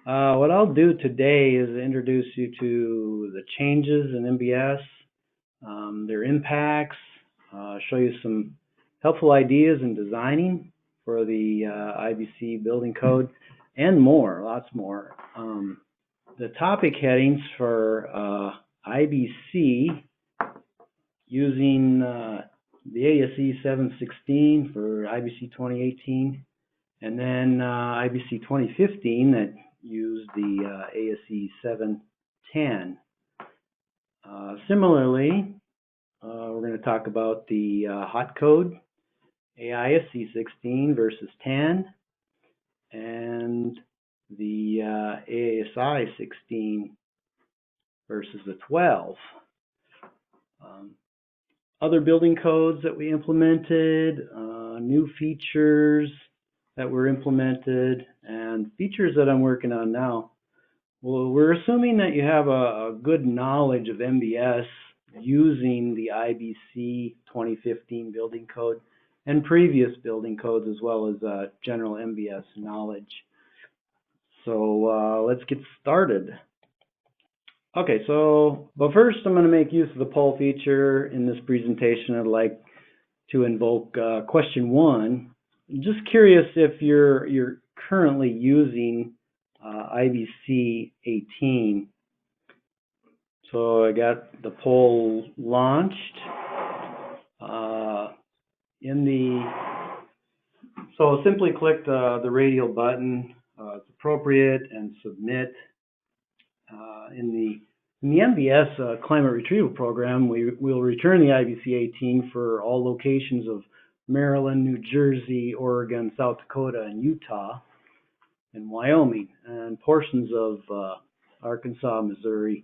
What I'll do today is introduce you to the changes in MBS, their impacts, show you some helpful ideas in designing for the IBC building code, and more, lots more. The topic headings for IBC using the ASCE 716 for IBC 2018, and then IBC 2015 that used the ASCE 710. Similarly, we're going to talk about the hot code, AISC 16 versus 10, and the AISI 16 versus the 12. Other building codes that we implemented, new features that were implemented, and features that I'm working on now. Well, we're assuming that you have a good knowledge of MBS using the IBC 2015 building code and previous building codes, as well as general MBS knowledge. So let's get started. Okay, but first I'm going to make use of the poll feature in this presentation. I'd like to invoke question 1. I'm just curious if you're currently using IBC 18. So I got the poll launched. So simply click the radial button. It's appropriate, and submit. In the MBS climate retrieval program, we'll return the IBC 18 for all locations of Maryland, New Jersey, Oregon, South Dakota, and Utah, and Wyoming, and portions of Arkansas, Missouri,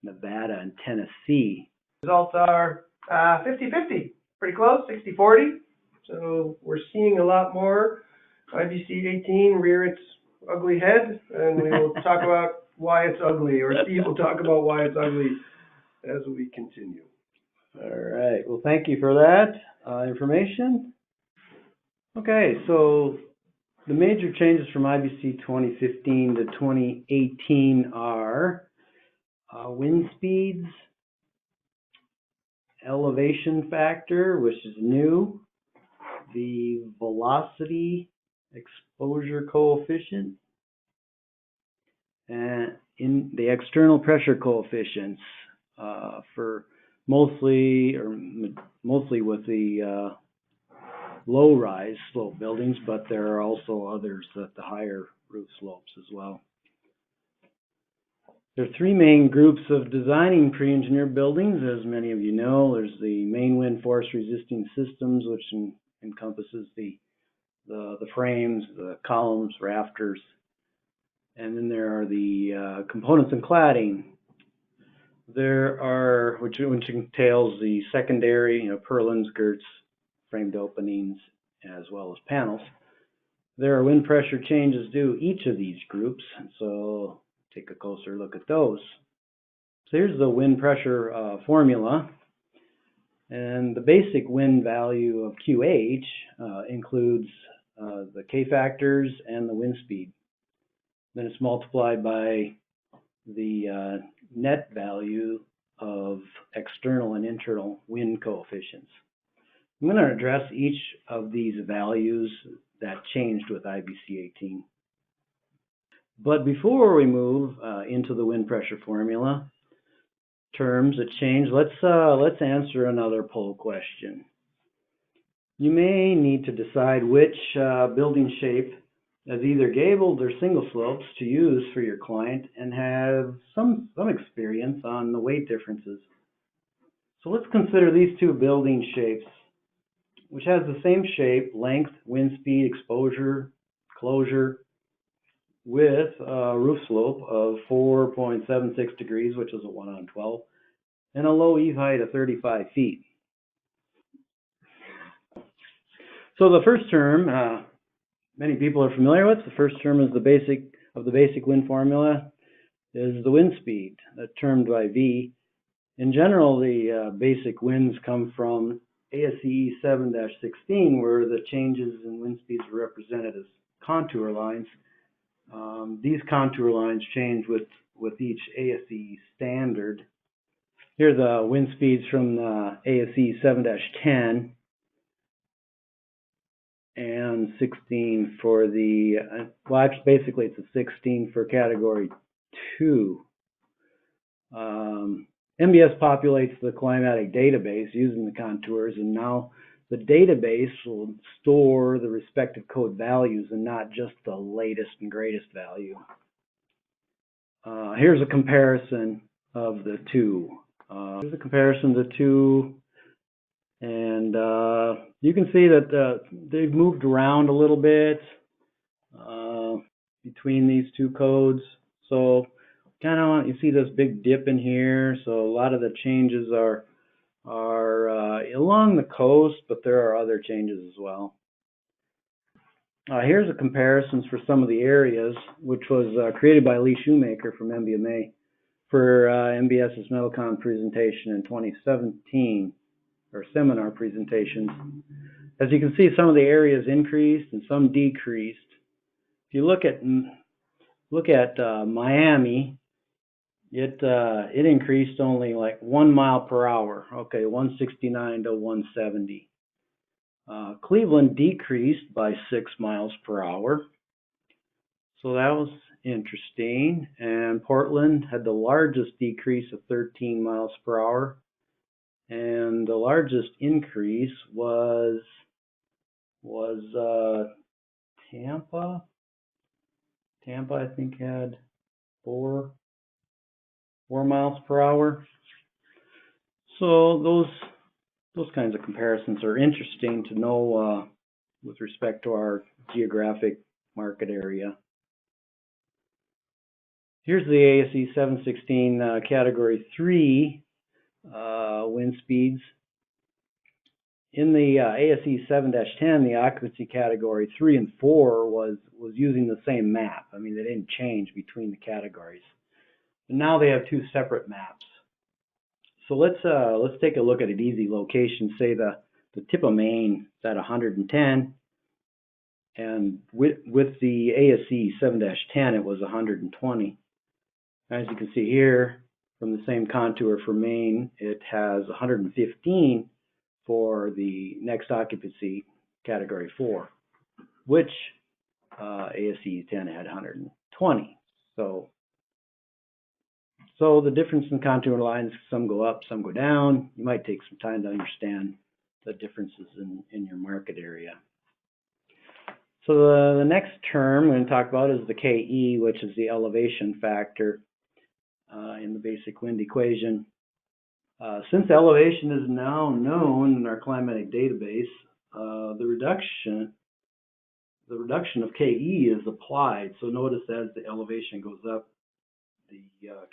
Nevada, and Tennessee. Results are 50-50, pretty close, 60-40. So we're seeing a lot more IBC 18 rear its ugly head, and we will talk about why it's ugly, or Steve will talk about why it's ugly as we continue. All right. Well, thank you for that information. Okay, so the major changes from IBC 2015 to 2018 are wind speeds, elevation factor, which is new, the velocity exposure coefficient, and in the external pressure coefficients for mostly with the low-rise slope buildings, but there are also others at the higher roof slopes as well. There are 3 main groups of designing pre-engineered buildings, as many of you know. There's the main wind force resisting systems, which encompasses the frames, the columns, rafters, and then there are the components and cladding. There are, which entails the secondary, purlins, girts, framed openings, as well as panels. There are wind pressure changes due to each of these groups, so take a closer look at those. So here's the wind pressure formula, and the basic wind value of QH includes the K factors and the wind speed. Then it's multiplied by the net value of external and internal wind coefficients. I'm going to address each of these values that changed with IBC 18. But before we move into the wind pressure formula terms that change, let's answer another poll question. You may need to decide which building shape as either gabled or single slopes to use for your client, and have some experience on the weight differences. So let's consider these 2 building shapes, which has the same shape, length, wind speed, exposure, closure, with a roof slope of 4.76 degrees, which is a 1 on 12, and a low eave height of 35 feet. So the first term, many people are familiar with. The first term is the basic wind formula is the wind speed, termed by V. In general, the basic winds come from ASCE 7-16, where the changes in wind speeds are represented as contour lines. These contour lines change with each ASCE standard. Here are the wind speeds from the ASCE 7-10 and 16 for the, well, actually, basically it's a 16 for category 2. MBS populates the climatic database using the contours, and now the database will store the respective code values and not just the latest and greatest value. Here's a comparison of the two. Here's a comparison of the two, and you can see that they've moved around a little bit between these two codes. So kind of you see this big dip in here. So a lot of the changes are along the coast, but there are other changes as well. Here's a comparisons for some of the areas, which was created by Lee Shoemaker from MBMA for MBS's Metalcon presentation in 2017, or seminar presentations. As you can see, some of the areas increased and some decreased. If you look at Miami, it increased only like 1 mile per hour. Okay, 169 to 170. Cleveland decreased by 6 miles per hour. So that was interesting. And Portland had the largest decrease of 13 miles per hour. And the largest increase was Tampa. Tampa, I think, had 4 miles per hour. So those kinds of comparisons are interesting to know with respect to our geographic market area. Here's the ASCE 716 category 3 wind speeds. In the ASCE 7-10, the occupancy category 3 and 4 was using the same map. I mean, they didn't change between the categories. But now they have 2 separate maps. So let's take a look at an easy location. Say the tip of Maine is at 110, and with the ASCE 7-10, it was 120. As you can see here, from the same contour for Maine, it has 115 for the next occupancy category 4, which ASCE 10 had 120. So the difference in contour lines, some go up, some go down. You might take some time to understand the differences in your market area. So the next term we're going to talk about is the KE, which is the elevation factor in the basic wind equation. Since elevation is now known in our climatic database, the reduction of KE is applied. So notice as the elevation goes up, the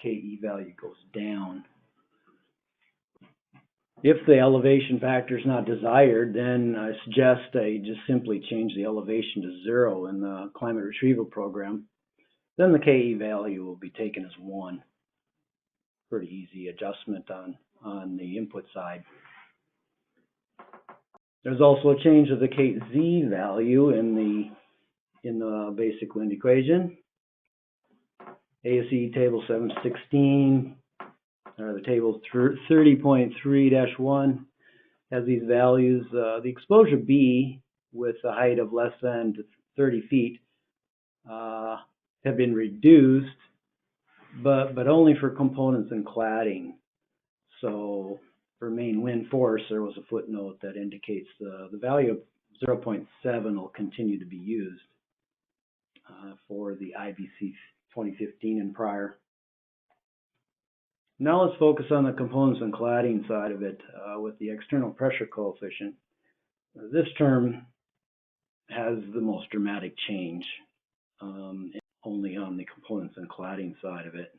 KE value goes down. If the elevation factor is not desired, then I suggest you just simply change the elevation to 0 in the climate retrieval program. Then the KE value will be taken as 1. Pretty easy adjustment on the input side. There's also a change of the KZ value in the basic wind equation. ASCE table 716, or the table 30.3-1 has these values. The exposure B with a height of less than 30 feet have been reduced, but only for components and cladding. So for main wind force, there was a footnote that indicates the value of 0.7 will continue to be used for the IBC 2015 and prior. Now let's focus on the components and cladding side of it with the external pressure coefficient. This term has the most dramatic change only on the components and cladding side of it.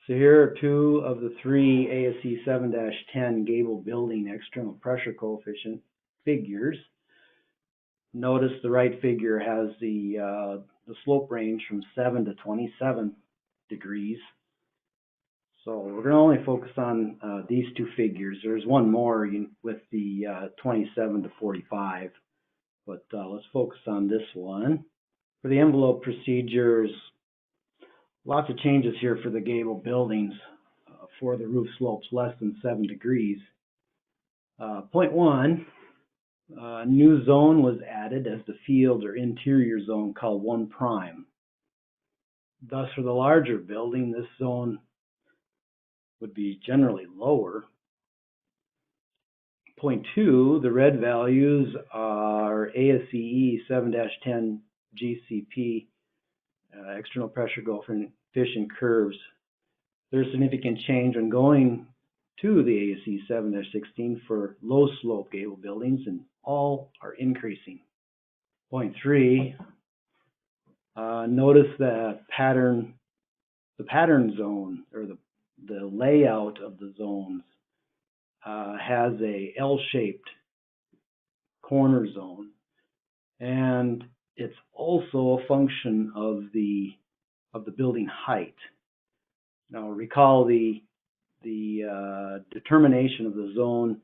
So here are 2 of the 3 ASCE 7-10 Gable building external pressure coefficient figures. Notice the right figure has the slope range from 7 to 27 degrees. So we're going to only focus on these 2 figures. There's one more with the 27 to 45, but let's focus on this one. For the envelope procedures, lots of changes here for the gable buildings for the roof slopes less than 7 degrees. Point 1, a new zone was added as the field or interior zone called 1 prime. Thus, for the larger building, this zone would be generally lower. Point 2, the red values are ASCE 7-10 GCP, external pressure coefficient curves. There's significant change when going to the ASCE 7-16 for low slope gable buildings, and all are increasing. Point 3, notice that the pattern zone, or the layout of the zones has a L-shaped corner zone, and it's also a function of the building height. Now recall the determination of the zone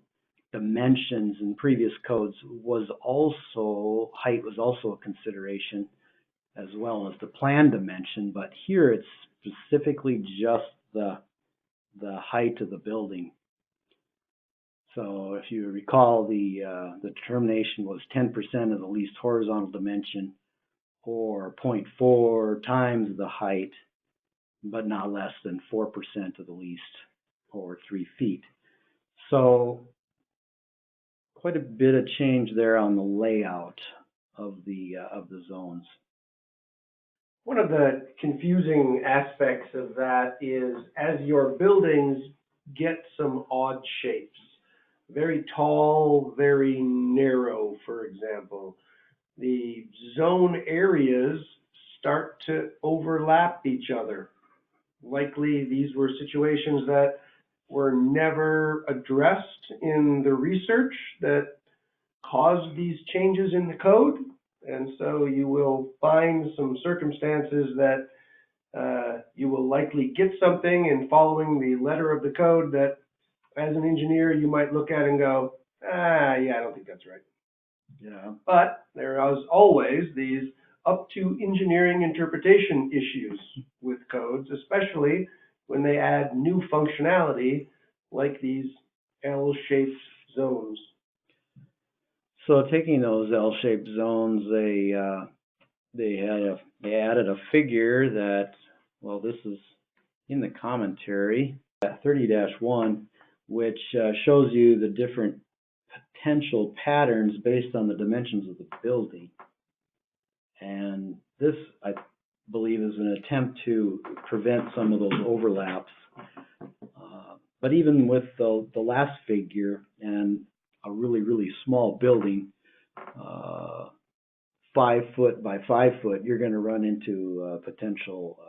dimensions in previous codes was also, height was also a consideration, as well as the plan dimension, but here it's specifically just the height of the building. So if you recall, the determination was 10% of the least horizontal dimension, or 0.4 times the height, but not less than 4% of the least, or 3 feet. So quite a bit of change there on the layout of the zones. One of the confusing aspects of that is as your buildings get some odd shapes, very tall, very narrow, for example, the zone areas start to overlap each other. Likely these were situations that were never addressed in the research that caused these changes in the code. And so you will find some circumstances that you will likely get something in following the letter of the code that as an engineer you might look at and go, yeah, I don't think that's right. Yeah. But there is always these up to engineering interpretation issues with codes, especially when they add new functionality like these L-shaped zones. So taking those L-shaped zones, they added a figure that, well, this is in the commentary, 30-1, which shows you the different potential patterns based on the dimensions of the building. And this, I believe, is an attempt to prevent some of those overlaps. But even with the last figure and a really, really small building, 5 foot by 5 foot, you're going to run into a potential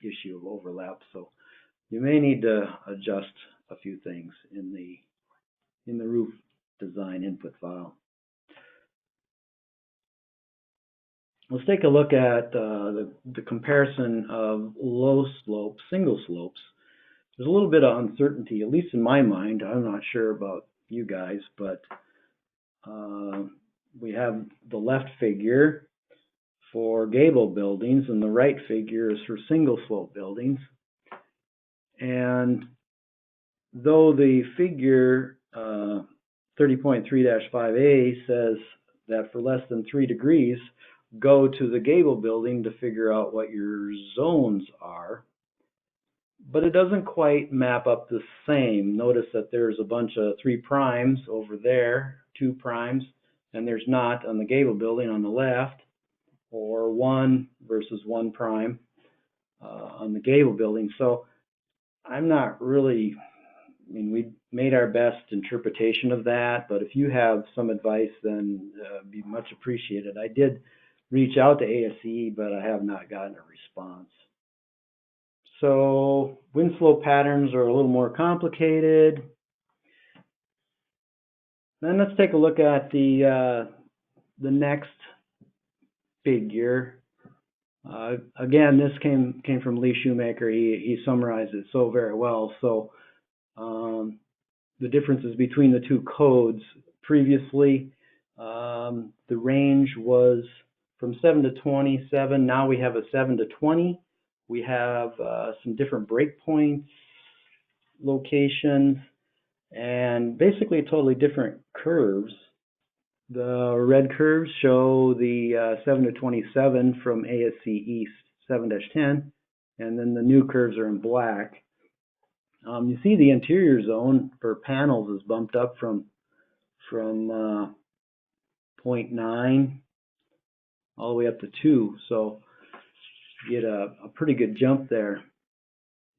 issue of overlap. So you may need to adjust a few things in the roof design input file. Let's take a look at the comparison of low slope, single slopes. There's a little bit of uncertainty, at least in my mind. I'm not sure about you guys, but we have the left figure for gable buildings and the right figure is for single slope buildings. And though the figure 30.3-5A says that for less than 3 degrees, go to the gable building to figure out what your zones are, but it doesn't quite map up the same. Notice that there's a bunch of 3 primes over there, 2 primes, and there's not on the gable building on the left, or 1 versus 1 prime on the gable building. So I'm not really, I mean, we made our best interpretation of that, but if you have some advice, then it'd be much appreciated. I did reach out to ASCE, but I have not gotten a response. So wind slope patterns are a little more complicated. Then let's take a look at the next figure. Again, this came from Lee Shoemaker. He summarized it so very well. So the differences between the two codes previously, the range was from 7 to 27. Now we have a 7 to 20. We have some different breakpoints, locations, and basically totally different curves. The red curves show the 7 to 27 from ASCE East 7-10, and then the new curves are in black. You see the interior zone for panels is bumped up from 0.9 all the way up to 2, so you get a pretty good jump there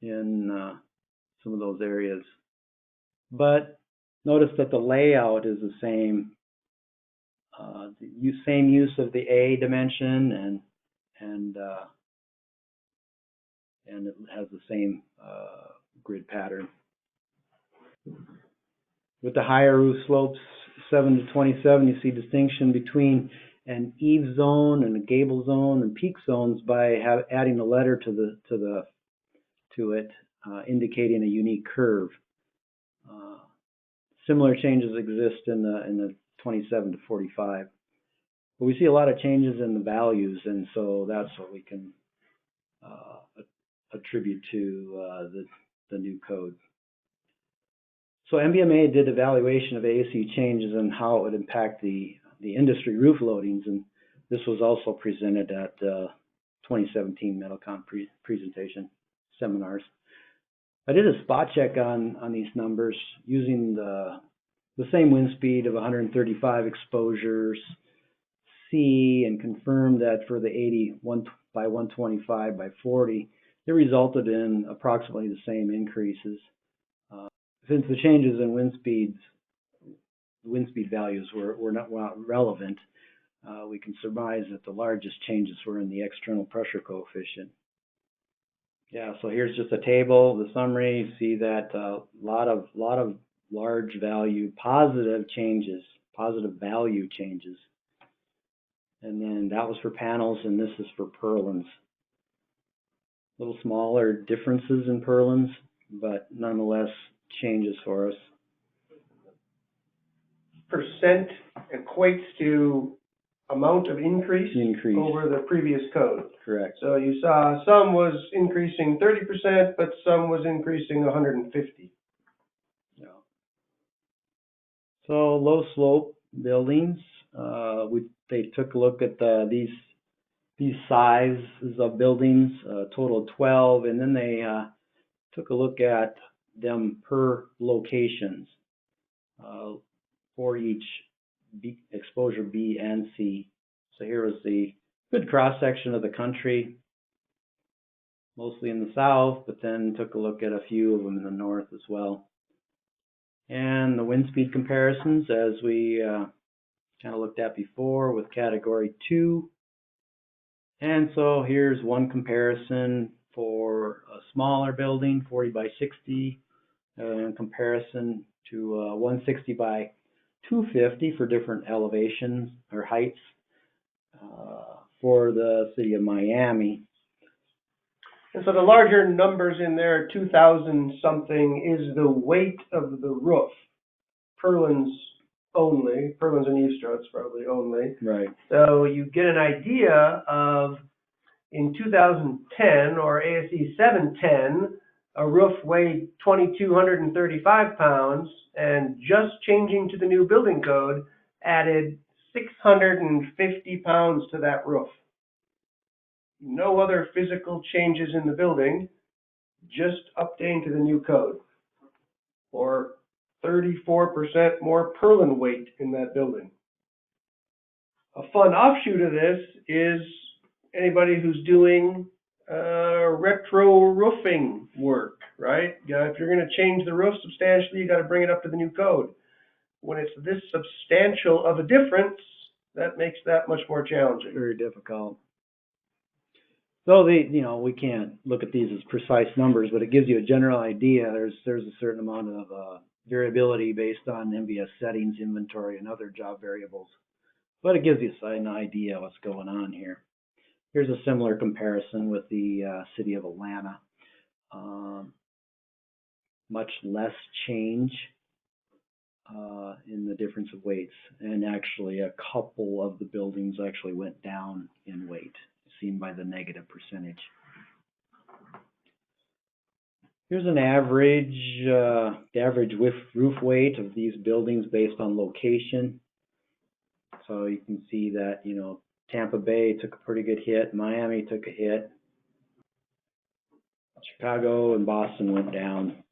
in some of those areas. But notice that the layout is the same. Same use of the A dimension, and it has the same grid pattern. With the higher roof slopes, 7 to 27, you see distinction between an Eave zone and a Gable zone and peak zones by adding a letter to it, indicating a unique curve. Similar changes exist in the 27 to 45. But we see a lot of changes in the values, and so that's what we can attribute to the new code. So MBMA did evaluation of ASCE changes and how it would impact the industry roof loadings, and this was also presented at 2017 Metalcon presentation seminars. I did a spot check on these numbers using the same wind speed of 135 exposures C, and confirmed that for the 81 by 125 by 40, it resulted in approximately the same increases. Since the changes in wind speed values were not relevant, we can surmise that the largest changes were in the external pressure coefficient. Yeah, so here's just a table, the summary. You see that a lot of large value positive changes, positive value changes. And then that was for panels, and this is for purlins. A little smaller differences in purlins, but nonetheless changes for us. Percent equates to amount of increase over the previous code. Correct. So you saw some was increasing 30%, but some was increasing 150. Yeah. So low slope buildings, they took a look at these sizes of buildings, total of 12, and then they took a look at them per locations for each exposure B and C. So here was the good cross section of the country, mostly in the south, but then took a look at a few of them in the north as well. And the wind speed comparisons, as we kind of looked at before with category 2. And so here's one comparison for a smaller building, 40 by 60, in comparison to 160 by 250 for different elevations or heights for the city of Miami. And so the larger numbers in there, 2,000 something, is the weight of the roof. Purlins only, purlins and eave struts probably only. Right. So you get an idea of, in 2010 or ASCE 710, a roof weighed 2,235 pounds, and just changing to the new building code added 650 pounds to that roof. No other physical changes in the building, just updating to the new code. Or 34% more purlin weight in that building. A fun offshoot of this is anybody who's doing retro roofing work, right? If you're going to change the roof substantially, you got to bring it up to the new code. When it's this substantial of a difference, that makes that much more challenging. Very difficult. So we can't look at these as precise numbers, but it gives you a general idea. There's a certain amount of variability based on MBS settings, inventory, and other job variables. But it gives you an idea what's going on here. Here's a similar comparison with the city of Atlanta. Much less change in the difference of weights, and actually a couple of the buildings actually went down in weight, seen by the negative percentage. Here's an average, the average roof weight of these buildings based on location. So you can see that, you know, Tampa Bay took a pretty good hit, Miami took a hit, Chicago and Boston went down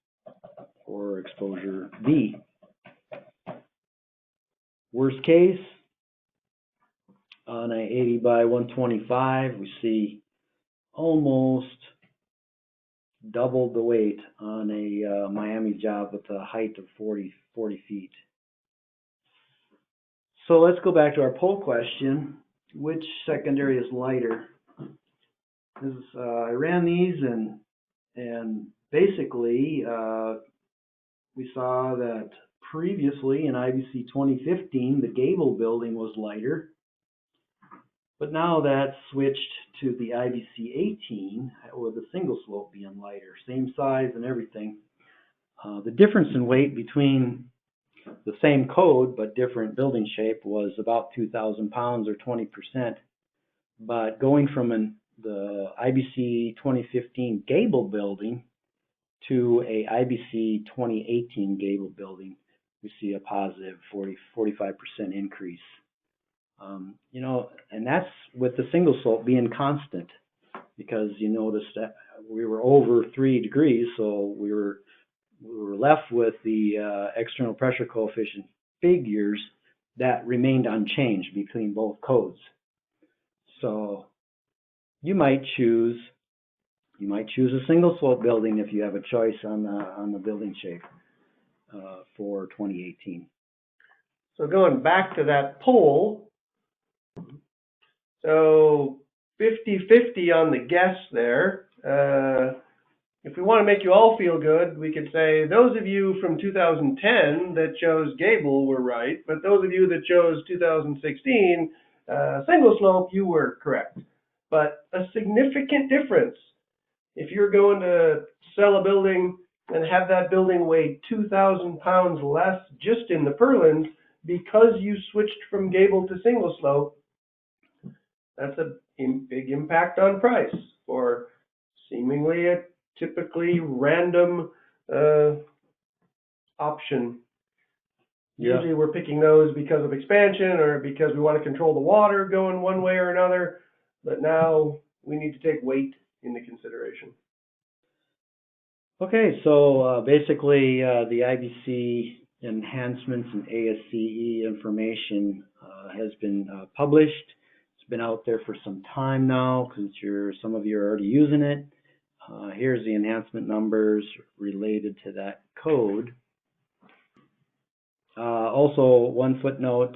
for exposure B. Worst case, on a 80 by 125, we see almost doubled the weight on a Miami job with a height of 40 feet. So let's go back to our poll question. Which secondary is lighter? I ran these and basically we saw that previously in IBC 2015 the Gable building was lighter, but now that's switched to the IBC 18 with the single slope being lighter, same size and everything. The difference in weight between the same code but different building shape was about 2,000 pounds or 20%. But going from the IBC 2015 Gable building to a IBC 2018 Gable building, we see a positive 45% increase. You know, and that's with the single slope being constant, because you notice that we were over 3 degrees, so we were left with the external pressure coefficient figures that remained unchanged between both codes. So you might choose a single slope building if you have a choice on the building shape for 2018. So going back to that poll, so 50-50 on the guess there. If we want to make you all feel good, we could say those of you from 2010 that chose Gable were right, but those of you that chose 2016 single slope, you were correct. But a significant difference. If you're going to sell a building and have that building weigh 2,000 pounds less just in the purlins because you switched from Gable to single slope, that's a big impact on price for seemingly a typically random option. Yeah. Usually we're picking those because of expansion or because we want to control the water going one way or another, but now we need to take weight into consideration. Okay, so basically the IBC enhancements and ASCE information has been published. It's been out there for some time now because some of you are already using it. Here's the enhancement numbers related to that code. Also, one footnote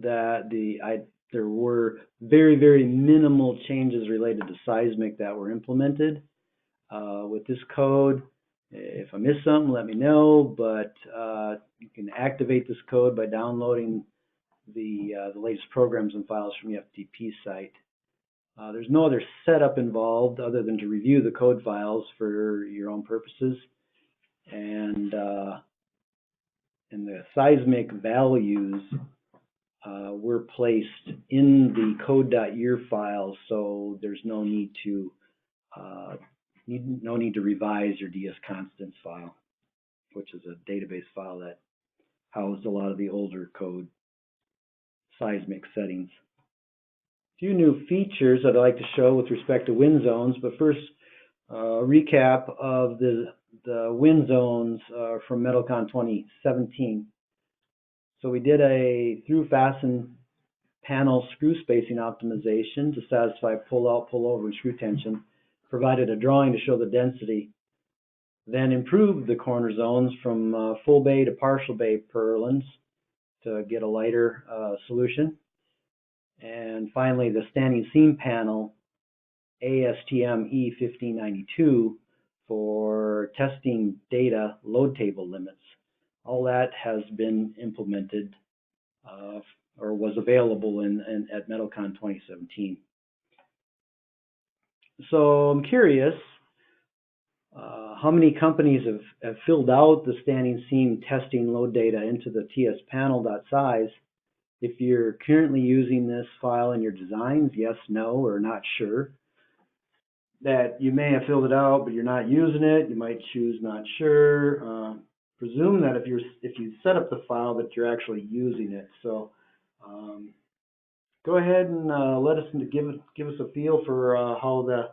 that there were very, very minimal changes related to seismic that were implemented with this code. If I missed something, let me know, but you can activate this code by downloading the latest programs and files from the FTP site. There's no other setup involved other than to review the code files for your own purposes, and the seismic values were placed in the code.year file, so there's no need to revise your DS constants file, which is a database file that housed a lot of the older code seismic settings. A few new features that I'd like to show with respect to wind zones, but first a recap of the wind zones from Metalcon 2017. So we did a through fasten panel screw spacing optimization to satisfy pull out, pull over, and screw tension, provided a drawing to show the density, then improved the corner zones from full bay to partial bay purlins to get a lighter solution. And finally, the standing seam panel, ASTM E1592, for testing data load table limits. All that has been implemented or was available at Metalcon 2017. So I'm curious, how many companies have filled out the standing seam testing load data into the tspanel.size? If you're currently using this file in your designs, yes, no, or not sure. That you may have filled it out, but you're not using it. You might choose not sure. Presume that if you set up the file that you're actually using it. So go ahead and let us give us a feel for how the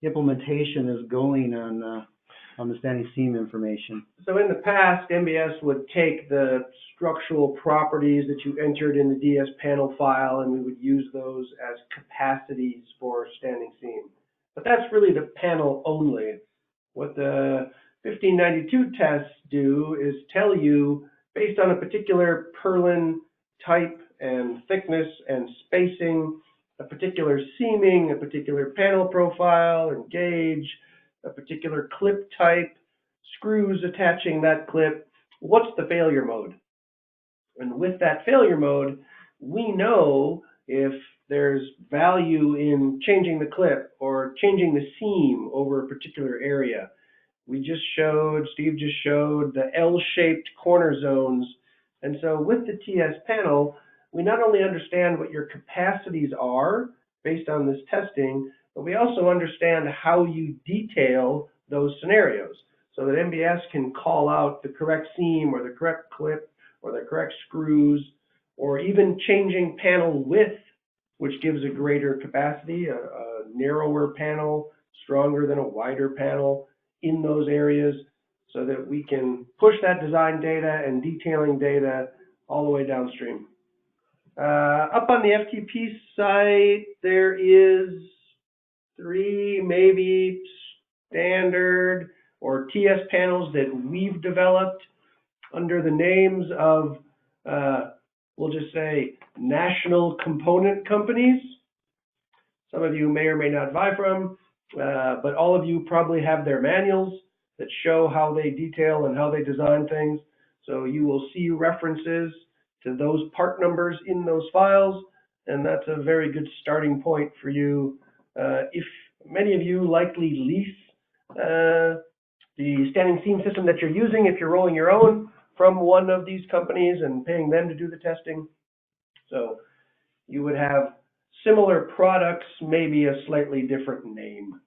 implementation is going on the standing seam information. So in the past, MBS would take the structural properties that you entered in the DS panel file, and we would use those as capacities for standing seam. But that's really the panel only. What the 1592 tests do is tell you, based on a particular purlin type and thickness and spacing, a particular seaming, a particular panel profile and gauge, a particular clip type, screws attaching that clip, what's the failure mode? And with that failure mode, we know if there's value in changing the clip or changing the seam over a particular area. Steve just showed the L-shaped corner zones. And so with the TS panel, we not only understand what your capacities are based on this testing, but we also understand how you detail those scenarios so that MBS can call out the correct seam or the correct clip or the correct screws, or even changing panel width, which gives a greater capacity, a narrower panel, stronger than a wider panel in those areas, so that we can push that design data and detailing data all the way downstream. Up on the FTP site, there is 3 maybe standard or TS panels that we've developed under the names of, we'll just say, national component companies. Some of you may or may not buy from, but all of you probably have their manuals that show how they detail and how they design things. So you will see references to those part numbers in those files, and that's a very good starting point for you. If many of you likely lease the standing seam system that you're using, if you're rolling your own from one of these companies and paying them to do the testing. So you would have similar products, maybe a slightly different name,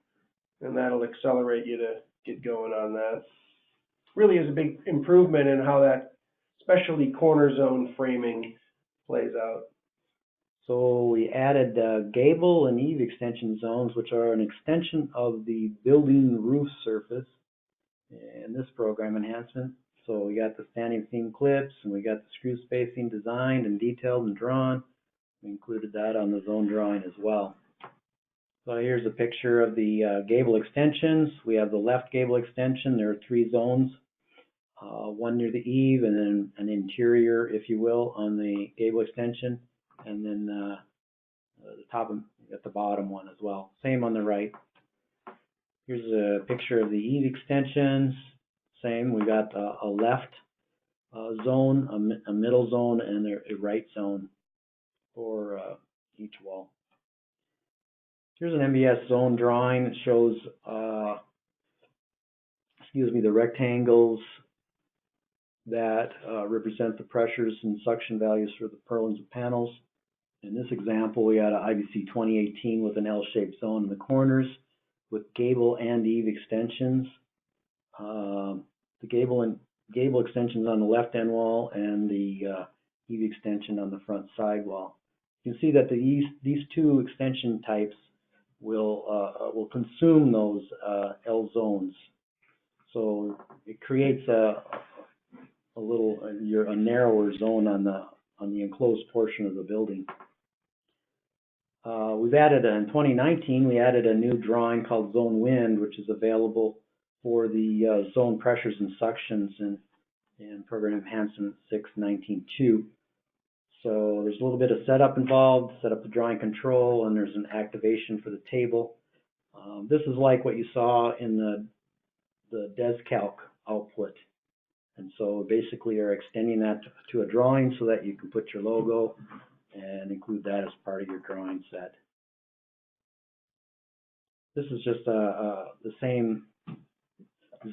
and that'll accelerate you to get going on that. Really is a big improvement in how that especially corner zone framing plays out. So we added Gable and Eave extension zones, which are an extension of the building roof surface in this program enhancement. So we got the standing seam clips, and we got the screw spacing designed and detailed and drawn. We included that on the zone drawing as well. So here's a picture of the Gable extensions. We have the left Gable extension. There are 3 zones, one near the eave, and then an interior, if you will, on the Gable extension, and then the top at the bottom one as well. Same on the right. Here's a picture of the eave extensions. Same. We got a left zone, a middle zone, and a right zone for each wall. Here's an MBS zone drawing. It shows, the rectangles that represent the pressures and suction values for the purlins of panels. In this example, we had an IBC 2018 with an L-shaped zone in the corners with Gable and Eave extensions. The Gable extensions on the left end wall and the Eave extension on the front sidewall. You can see that these 2 extension types will consume those L zones. So it creates a narrower zone on the enclosed portion of the building. We've added in 2019, we added a new drawing called Zone Wind, which is available for the zone pressures and suctions in Program Enhancement 6.19.2. So there's a little bit of setup involved, set up the drawing control, and there's an activation for the table. This is like what you saw in the DesCalc output. And so basically you're extending that to a drawing so that you can put your logo and include that as part of your drawing set. This is just the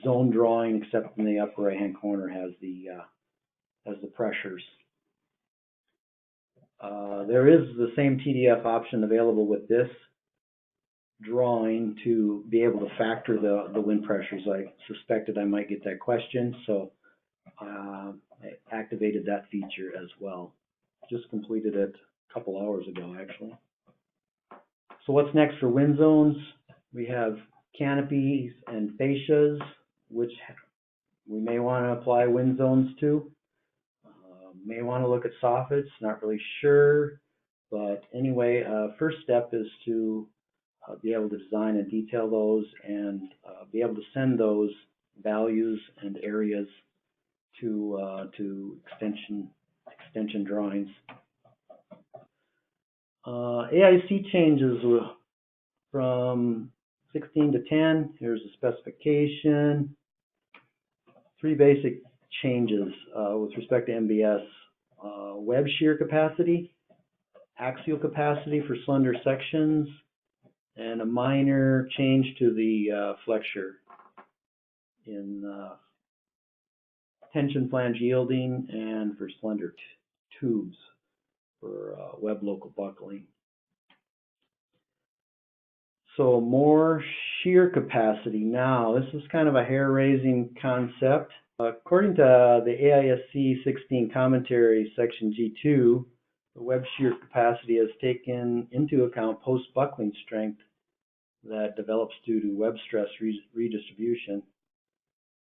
zone drawing, except in the upper right-hand corner has the pressures. There is the same TDF option available with this drawing to be able to factor the wind pressures. I suspected I might get that question, so I activated that feature as well. Just completed it a couple hours ago, actually. So what's next for wind zones? We have canopies and fascias, which we may want to apply wind zones to. May want to look at soffits, not really sure. But anyway, first step is to be able to design and detail those and be able to send those values and areas to extension drawings. AISC changes from 16 to 10. Here's the specification. 3 basic changes with respect to MBS. Web shear capacity, axial capacity for slender sections, and a minor change to the flexure in tension flange yielding and for slender tubes for web local buckling. So more shear capacity. Now, this is kind of a hair-raising concept. According to the AISC 16 commentary, section G2, the web shear capacity has taken into account post-buckling strength that develops due to web stress redistribution.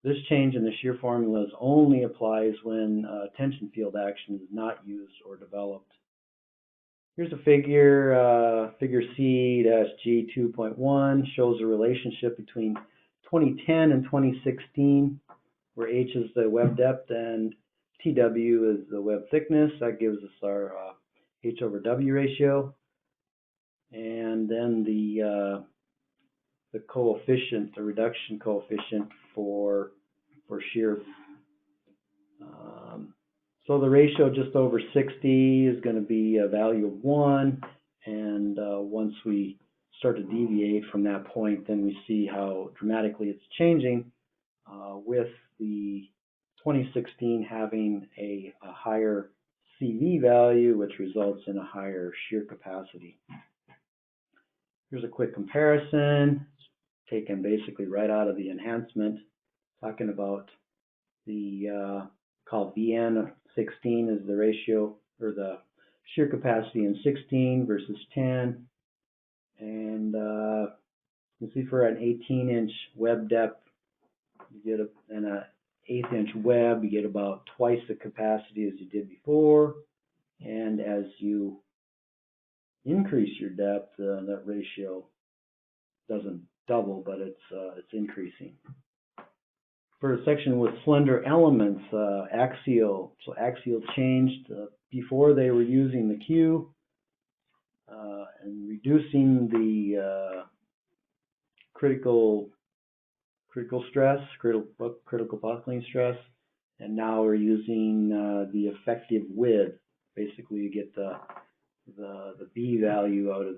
This change in the shear formulas only applies when tension field action is not used or developed. Here's a figure, figure C-G 2.1, shows a relationship between 2010 and 2016, where H is the web depth and TW is the web thickness. That gives us our H over W ratio. And then the coefficient, the reduction coefficient for shear. So the ratio just over 60 is going to be a value of 1, and once we start to deviate from that point, then we see how dramatically it's changing with the 2016 having a higher CV value, which results in a higher shear capacity. Here's a quick comparison, taken basically right out of the enhancement, talking about the called VN of 16 is the ratio, or the shear capacity in 16 versus 10. And you see for an 18-inch web depth, you get an 1/8-inch web, you get about twice the capacity as you did before. And as you increase your depth, that ratio doesn't double, but it's increasing. For a section with slender elements, Axial, so Axial changed before they were using the Q and reducing the critical stress, critical buckling stress, and now we're using the effective width. Basically, you get the B value out of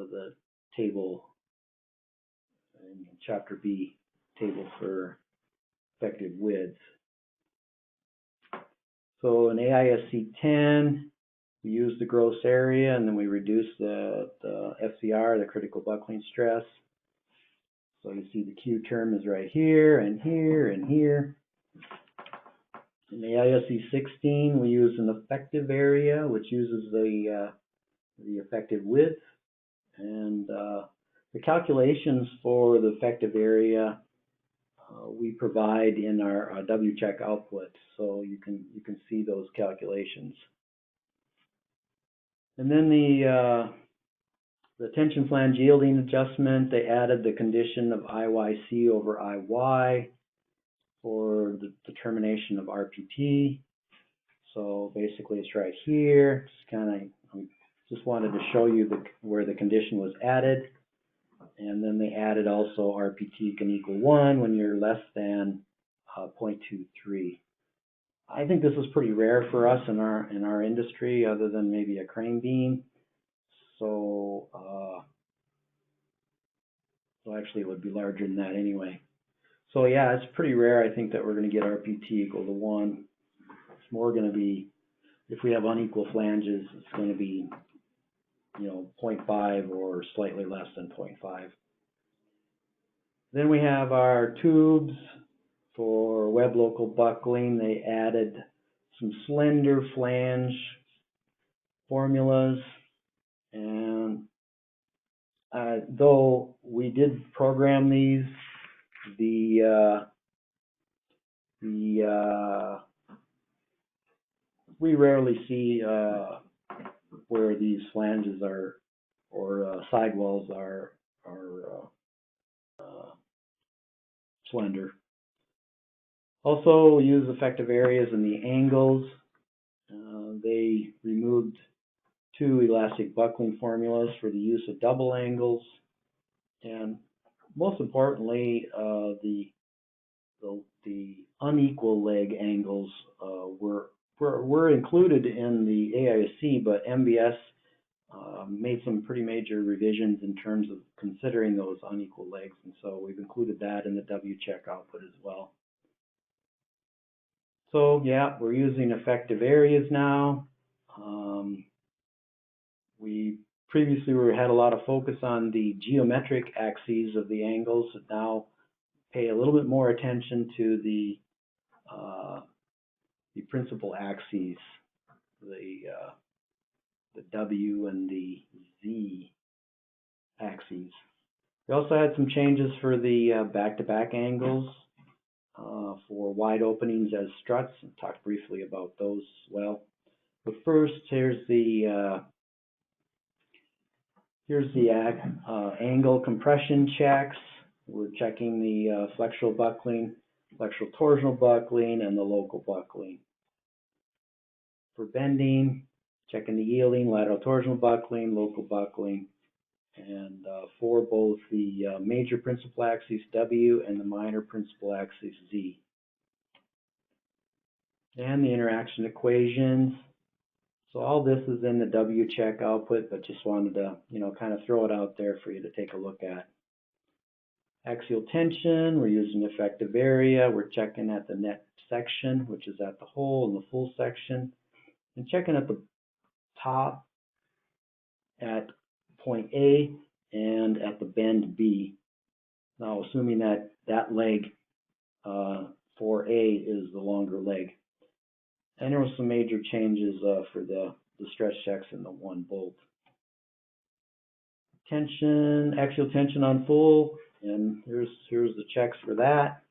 the table in chapter B, table for effective width. So in AISC 10, we use the gross area, and then we reduce the FCR, the critical buckling stress. So you see the Q term is right here, and here, and here. In AISC 16, we use an effective area, which uses the effective width, and the calculations for the effective area we provide in our WCheck output, so you can see those calculations. And then the tension flange yielding adjustment, they added the condition of IYC over IY for the determination of RPT. So basically it's right here. Just wanted to show you where the condition was added. And then they added also RPT can equal 1 when you're less than 0.23. I think this is pretty rare for us in our industry, other than maybe a crane beam. So actually it would be larger than that anyway. So yeah, it's pretty rare, I think, that we're going to get RPT equal to 1. It's more going to be, if we have unequal flanges, it's going to be, 0.5 or slightly less than 0.5. Then we have our tubes for web local buckling. They added some slender flange formulas, and though we did program these, we rarely see where these flanges are or sidewalls are slender. Also, we use effective areas in the angles. They removed 2 elastic buckling formulas for the use of double angles, and most importantly, the unequal leg angles were included in the AISC, but MBS made some pretty major revisions in terms of considering those unequal legs, and so we've included that in the W check output as well. So yeah, we're using effective areas now. We previously had a lot of focus on the geometric axes of the angles, but now pay a little bit more attention to the principal axes, the W and the Z axes. We also had some changes for the back-to-back angles for wide openings as struts, and talked briefly about those as well. But first, here's the angle compression checks. We're checking the flexural buckling, flexural torsional buckling, and the local buckling. For bending, checking the yielding, lateral torsional buckling, local buckling, and for both the major principal axis W and the minor principal axis Z. And the interaction equations. So all this is in the W check output, but just wanted to, kind of throw it out there for you to take a look at. Axial tension, we're using effective area. We're checking at the net section, which is at the hole and the full section, and checking at the top at point A and at the bend B. Now, assuming that that leg for A is the longer leg. And there were some major changes for the stretch checks in the 1 bolt. Tension, axial tension on full, and here's the checks for that.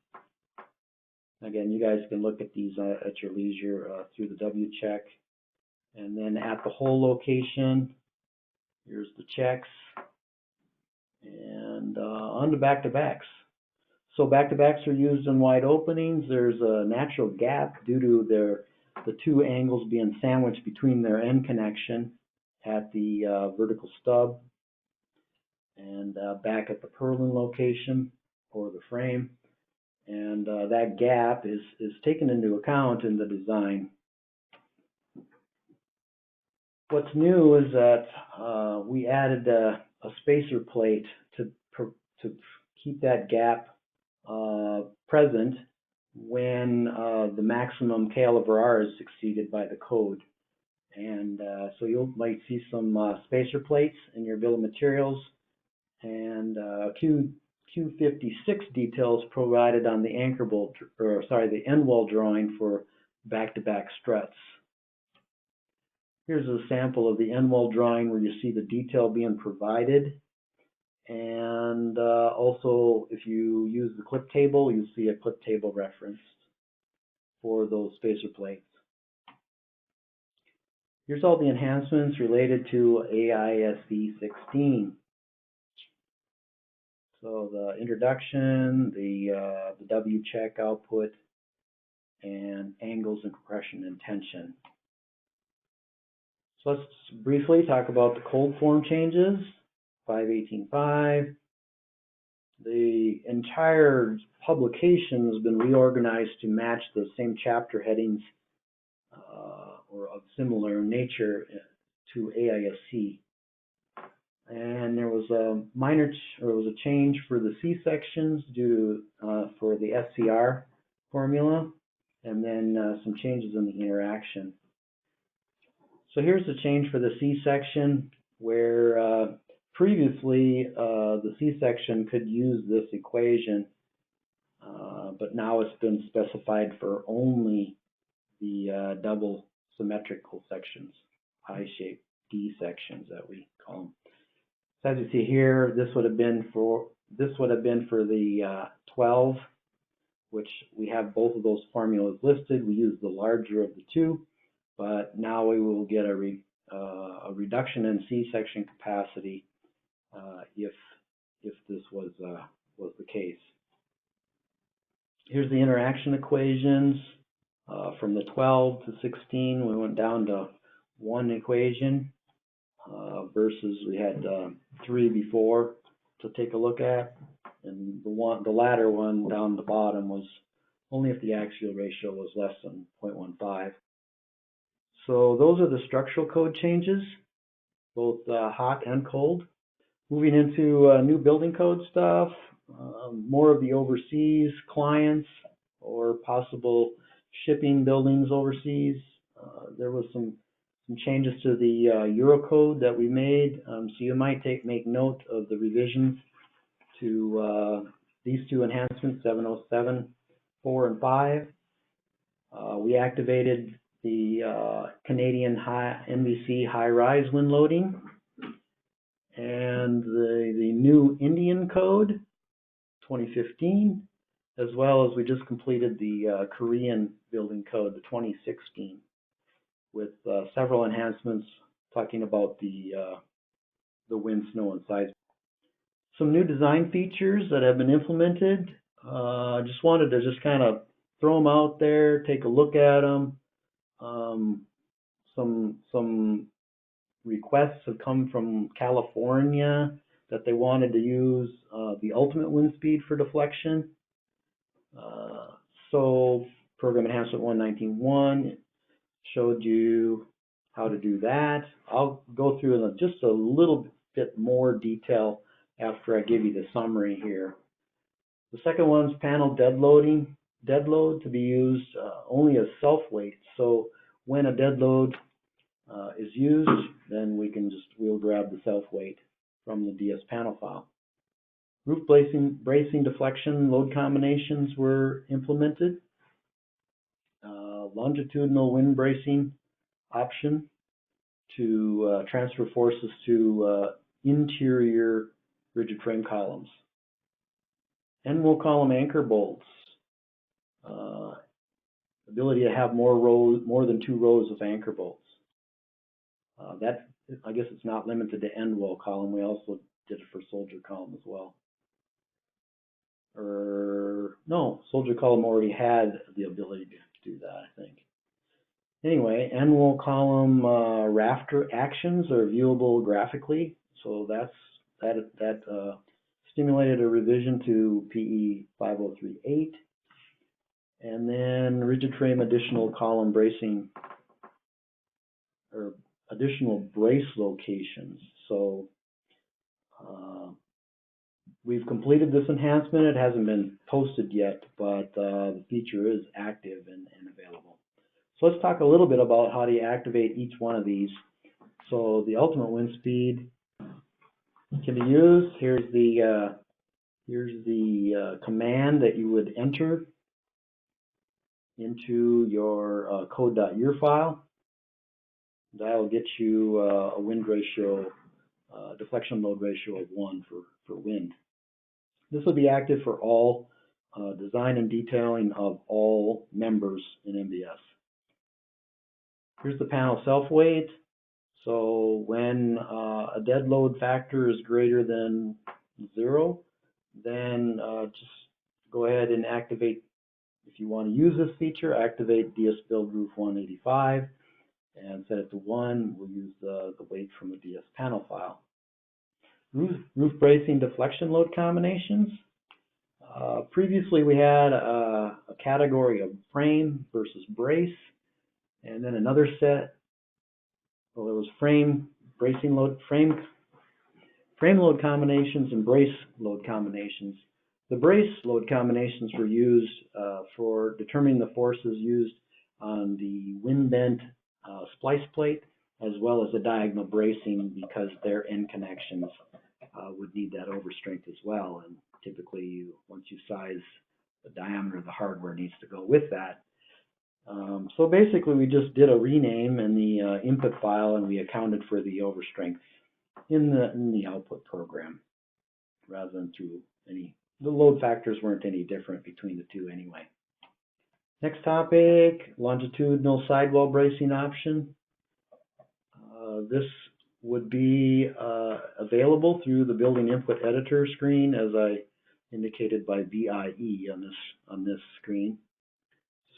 Again, you guys can look at these at your leisure through the W check. And then at the hole location, here's the checks. And on to back-to-backs. So back-to-backs are used in wide openings. There's a natural gap due to the 2 angles being sandwiched between their end connection at the vertical stub and back at the purlin location or the frame. And that gap is taken into account in the design. What's new is that we added a spacer plate to keep that gap present when the maximum caliber R is exceeded by the code. And so you might see some spacer plates in your bill of materials, and Q56 details provided on the anchor bolt, the end wall drawing for back-to-back struts. Here's a sample of the end wall drawing where you see the detail being provided. And also, if you use the clip table, you'll see a clip table referenced for those spacer plates. Here's all the enhancements related to AISC 16. So the introduction, the W check output, and angles and compression and tension. So let's briefly talk about the cold form changes. 5.18.5. The entire publication has been reorganized to match the same chapter headings or of similar nature to AISC. And there was a change for the C sections due to, for the SCR formula, and then some changes in the interaction. So here's the change for the C section, where previously the C section could use this equation, but now it's been specified for only the double symmetrical sections, I-shaped D sections that we call them. So as you see here, this would have been for the 12, which we have both of those formulas listed. We use the larger of the two, but now we will get a reduction in C-section capacity if this was the case. Here's the interaction equations. From the 12 to 16, we went down to one equation versus we had 3 before to take a look at, and the latter one down the bottom was only if the axial ratio was less than 0.15. So those are the structural code changes, both hot and cold. Moving into new building code stuff, more of the overseas clients or possible shipping buildings overseas. There was some changes to the Eurocode that we made, so you might make note of the revisions to these two enhancements, 707.4 and 5. We activated the Canadian NBC high-rise wind loading, and the new Indian code 2015, as well as we just completed the Korean building code, the 2016, with several enhancements talking about the wind, snow, and size. Some new design features that have been implemented. I just wanted to kind of throw them out there, take a look at them. Some requests have come from California that they wanted to use the ultimate wind speed for deflection. So Program Enhancement 119.1 showed you how to do that. I'll go through in just a little bit more detail after I give you the summary here. The second one's panel dead load to be used only as self-weight. So when a dead load is used, then we'll grab the self-weight from the DS panel file. Roof bracing deflection load combinations were implemented. Longitudinal wind bracing option to transfer forces to interior rigid frame columns. And we'll call them anchor bolts. Ability to have more than 2 rows of anchor bolts. That, I guess it's not limited to end wall column. We also did it for soldier column as well. No, soldier column already had the ability to do that, I think. Anyway, end wall column rafter actions are viewable graphically. So that stimulated a revision to PE 5038. And then rigid frame additional column bracing, or additional brace locations. So we've completed this enhancement. It hasn't been posted yet, but the feature is active and available. So let's talk a little bit about how to activate each one of these. So the ultimate wind speed can be used. Here's the command that you would enter into your code.ur file. That will get you a wind ratio, deflection load ratio of 1 for wind. This will be active for all design and detailing of all members in MBS. Here's the panel self-weight. So when a dead load factor is greater than 0, then just go ahead and activate. If you want to use this feature, activate DS Build Roof 185 and set it to 1. We'll use the weight from the DS panel file. Roof bracing deflection load combinations. Previously we had a category of frame versus brace, and then another set. Well, there was frame bracing load, frame Frame load combinations and brace load combinations. The brace load combinations were used for determining the forces used on the wind bent splice plate, as well as the diagonal bracing, because their end connections would need that overstrength as well. And typically, once you size the diameter of the hardware, needs to go with that. So basically, we just did a rename in the input file, and we accounted for the overstrength in the output program, rather than through any. The load factors weren't any different between the two anyway. Next topic, longitudinal sidewall bracing option. This would be available through the building input editor screen, as I indicated by VIE on this screen.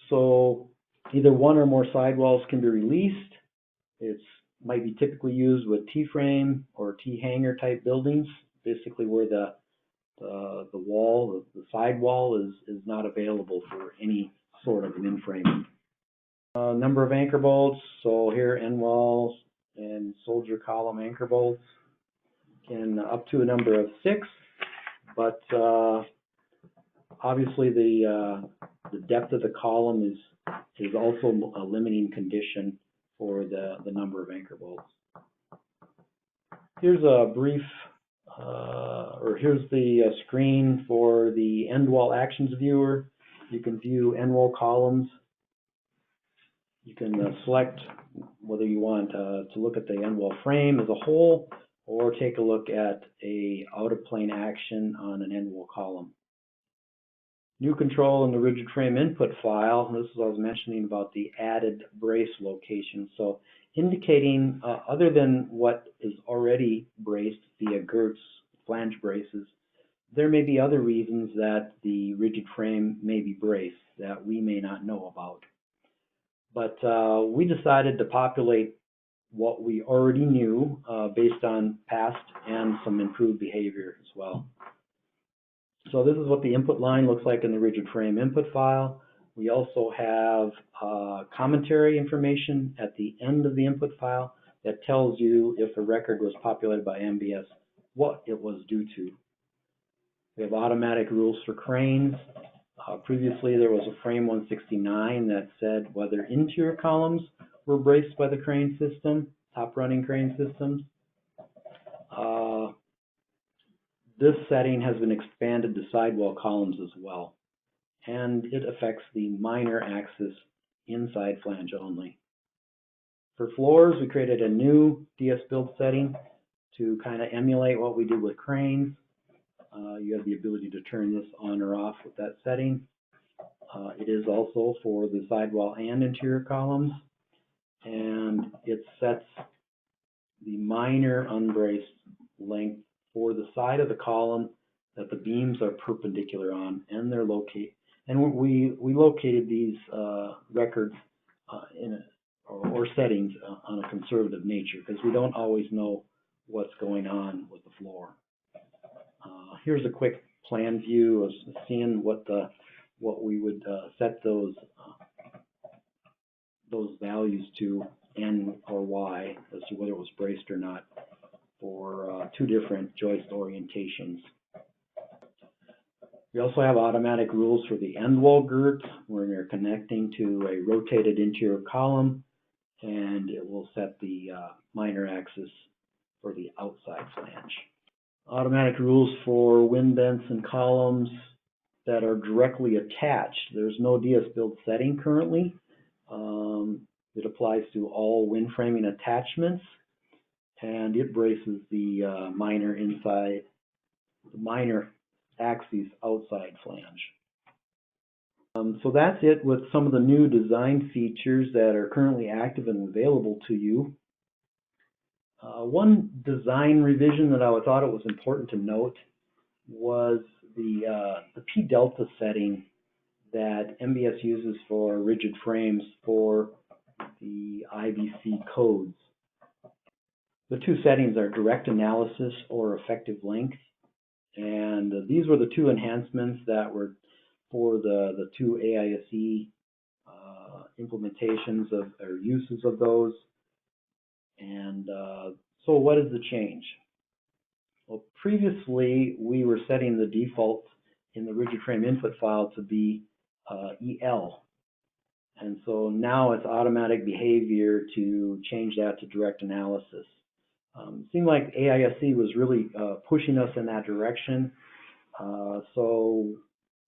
So either one or more sidewalls can be released. It might be typically used with T-frame or T-hanger type buildings, basically where the wall, the sidewall is not available for any sort of wind framing. Number of anchor bolts, so here end walls and soldier column anchor bolts can up to a number of 6, but obviously the depth of the column is also a limiting condition for the number of anchor bolts. Here's a brief, here's the screen for the end wall actions viewer. You can view end wall columns. You can select whether you want to look at the end wall frame as a whole, or take a look at a out of plane action on an end wall column. New control in the rigid frame input file. This is what I was mentioning about the added brace location. So indicating other than what is already braced via Gertz flange braces, there may be other reasons that the rigid frame may be braced that we may not know about. But we decided to populate what we already knew based on past and some improved behavior as well. So this is what the input line looks like in the rigid frame input file. We also have commentary information at the end of the input file that tells you if a record was populated by MBS, what it was due to. We have automatic rules for cranes. Previously, there was a frame 169 that said whether interior columns were braced by the crane system, top running crane systems. This setting has been expanded to sidewall columns as well, and it affects the minor axis inside flange only. For floors, we created a new DS build setting to kind of emulate what we did with cranes. You have the ability to turn this on or off with that setting. It is also for the sidewall and interior columns, and it sets the minor unbraced length for the side of the column that the beams are perpendicular on, and they're located. And we located these records or settings on a conservative nature, because we don't always know what's going on with the floor. Here's a quick plan view of seeing what we would set those values to, N or Y, as to whether it was braced or not, for two different joist orientations. We also have automatic rules for the end wall girt when you're connecting to a rotated interior column, and it will set the minor axis for the outside flange. Automatic rules for wind bents and columns that are directly attached. There's no DS build setting currently. It applies to all wind framing attachments, and it braces the minor axis outside flange. So that's it with some of the new design features that are currently active and available to you. One design revision that I thought it was important to note was the P delta setting that MBS uses for rigid frames for the IBC codes. The two settings are direct analysis or effective length, and these were the two enhancements that were for the two AISE implementations or uses of those. And so what is the change? Well, previously we were setting the default in the rigid frame input file to be EL. And so now it's automatic behavior to change that to direct analysis. It seemed like AISC was really pushing us in that direction. So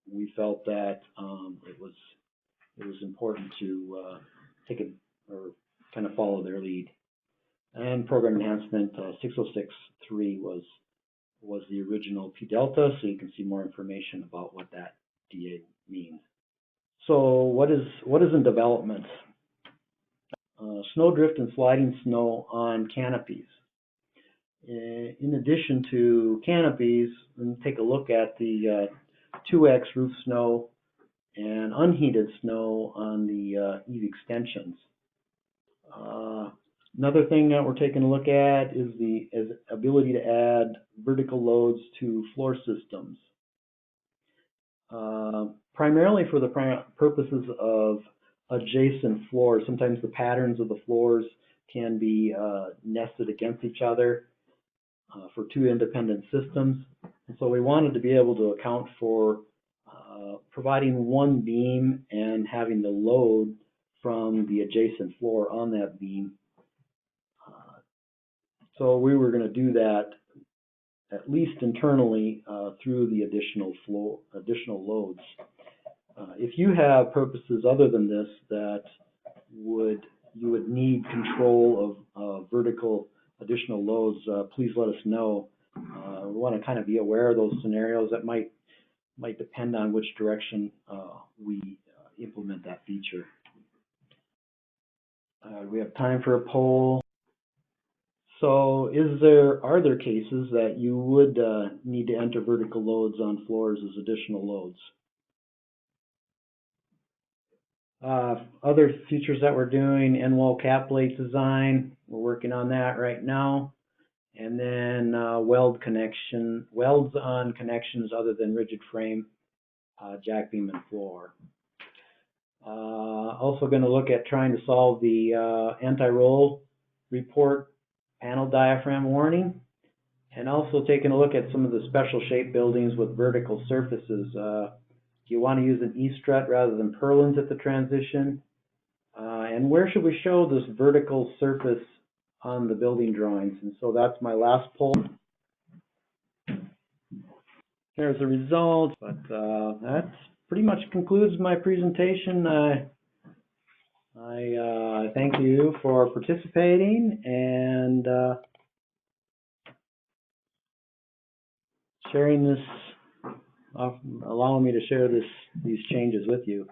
we felt that it was important to take it or kind of follow their lead. And program enhancement 606.3 was the original P delta, so you can see more information about what that DA means. So what is in development? Snowdrift and sliding snow on canopies. In addition to canopies, let's take a look at the 2X roof snow and unheated snow on the Eave extensions. Another thing that we're taking a look at is the ability to add vertical loads to floor systems. Primarily for the purposes of adjacent floors. Sometimes the patterns of the floors can be nested against each other for two independent systems. And so we wanted to be able to account for providing one beam and having the load from the adjacent floor on that beam. So we were going to do that at least internally through the additional loads. If you have purposes other than this that you would need control of vertical additional loads, please let us know. We want to kind of be aware of those scenarios that might depend on which direction we implement that feature. We have time for a poll. So are there cases that you would need to enter vertical loads on floors as additional loads? Other features that we're doing, end wall cap plate design, we're working on that right now. And then welds on connections other than rigid frame, jack beam and floor. Also going to look at trying to solve the anti-roll report panel diaphragm warning, and also taking a look at some of the special shape buildings with vertical surfaces. Do you want to use an E-strut rather than purlins at the transition? And where should we show this vertical surface on the building drawings? And so that's my last poll. There's the result, but that pretty much concludes my presentation. I thank you for participating and sharing this, allowing me to share these changes with you.